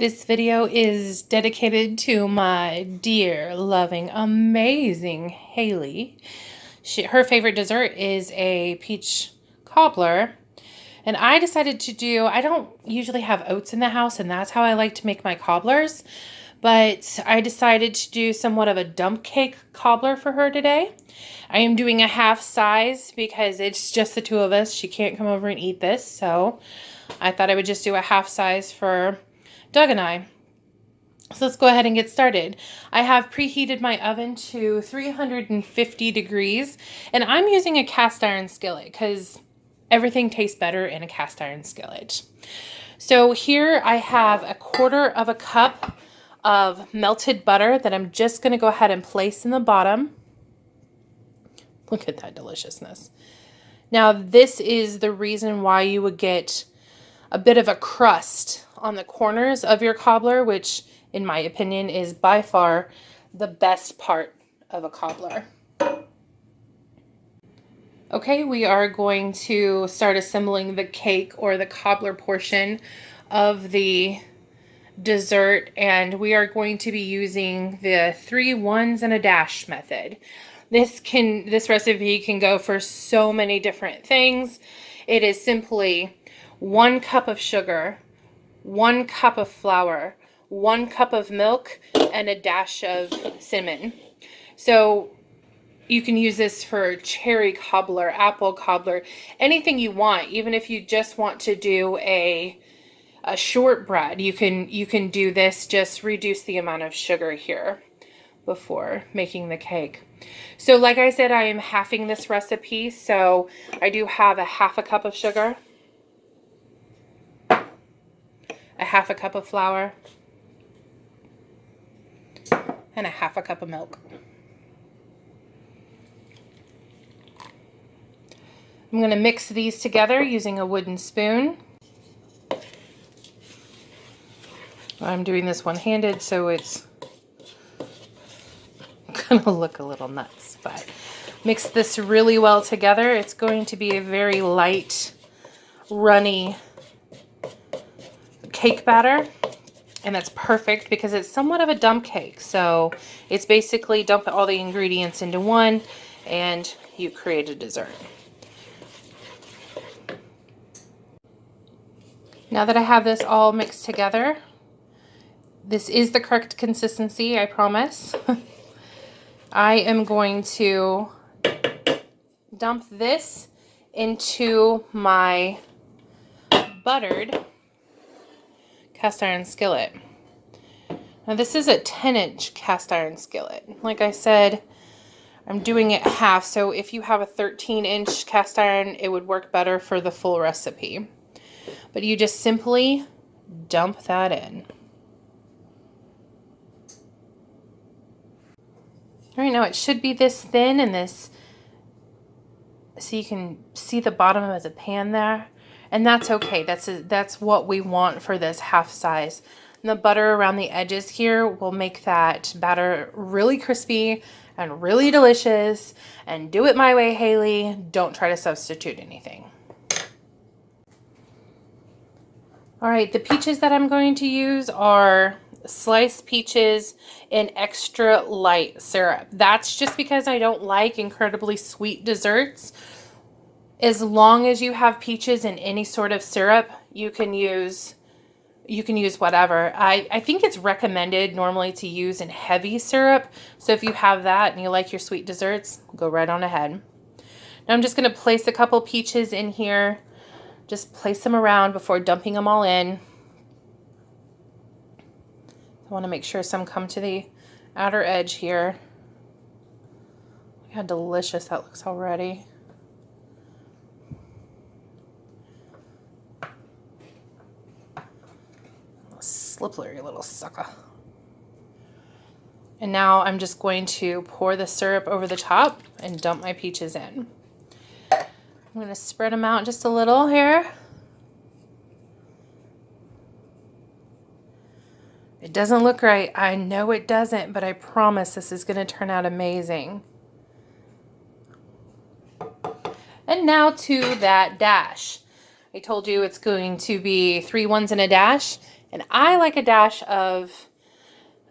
This video is dedicated to my dear, loving, amazing Haleigh. Her favorite dessert is a peach cobbler. And I decided to do, I don't usually have oats in the house, and that's how I like to make my cobblers. But I decided to do somewhat of a dump cake cobbler for her today. I am doing a half size because it's just the two of us. She can't come over and eat this. So I thought I would just do a half size for Doug and I. So let's go ahead and get started. I have preheated my oven to 350 degrees, and I'm using a cast iron skillet because everything tastes better in a cast iron skillet. So here I have 1/4 cup of melted butter that I'm just going to go ahead and place in the bottom. Look at that deliciousness. Now this is the reason why you would get a bit of a crust on the corners of your cobbler, which in my opinion is by far the best part of a cobbler. Okay, we are going to start assembling the cake or the cobbler portion of the dessert, and we are going to be using the 3 1s and a dash method. This recipe can go for so many different things. It is simply 1 cup of sugar, 1 cup of flour, 1 cup of milk, and a dash of cinnamon. So you can use this for cherry cobbler, apple cobbler, anything you want. Even if you just want to do a shortbread, you can do this. Just reduce the amount of sugar here before making the cake. So like I said, I am halving this recipe. So I do have a 1/2 cup of sugar, a 1/2 cup of flour, and a 1/2 cup of milk. I'm going to mix these together using a wooden spoon. I'm doing this one-handed, so it's going to look a little nuts, but mix this really well together. It's going to be a very light, runny cake batter, and that's perfect because it's somewhat of a dump cake. So it's basically dump all the ingredients into one and you create a dessert. Now that I have this all mixed together, this is the correct consistency, I promise. I am going to dump this into my buttered cast iron skillet. Now this is a 10-inch cast iron skillet. Like I said, I'm doing it half, so if you have a 13-inch cast iron, it would work better for the full recipe. But you just simply dump that in. All right, now it should be this thin and this, so you can see the bottom of the pan there. And that's okay. That's what we want for this half size. And the butter around the edges here will make that batter really crispy and really delicious. And do it my way, Haleigh. Don't try to substitute anything. All right, the peaches that I'm going to use are sliced peaches in extra light syrup. That's just because I don't like incredibly sweet desserts. As long as you have peaches in any sort of syrup, you can use whatever. I think it's recommended normally to use in heavy syrup. So if you have that and you like your sweet desserts, go right on ahead. Now I'm just going to place a couple peaches in here. Just place them around before dumping them all in. I want to make sure some come to the outer edge here. Look how delicious that looks already. Slippery little sucker. And now I'm just going to pour the syrup over the top and dump my peaches in. I'm going to spread them out just a little here. It doesn't look right. I know it doesn't, but I promise this is going to turn out amazing. And now to that dash. I told you it's going to be 3 1s and a dash. And I like a dash of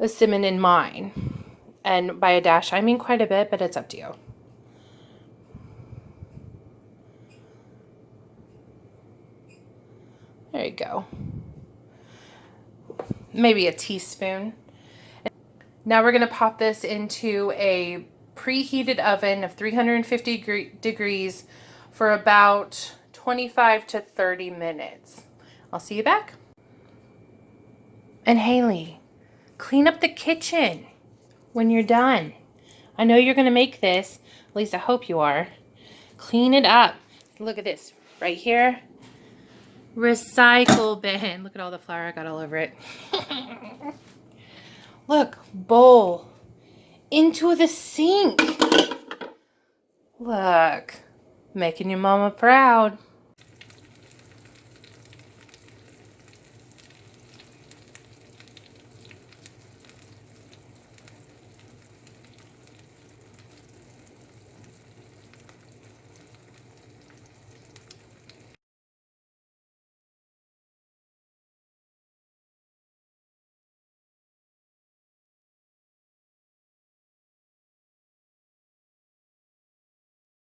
cinnamon in mine. And by a dash, I mean quite a bit, but it's up to you. There you go. Maybe a teaspoon. Now we're going to pop this into a preheated oven of 350 degrees for about 25 to 30 minutes. I'll see you back. And Haleigh, clean up the kitchen when you're done. I know you're going to make this. At least I hope you are. Clean it up. Look at this right here. Recycle bin. Look at all the flour I got all over it. Look, bowl into the sink. Look, making your mama proud.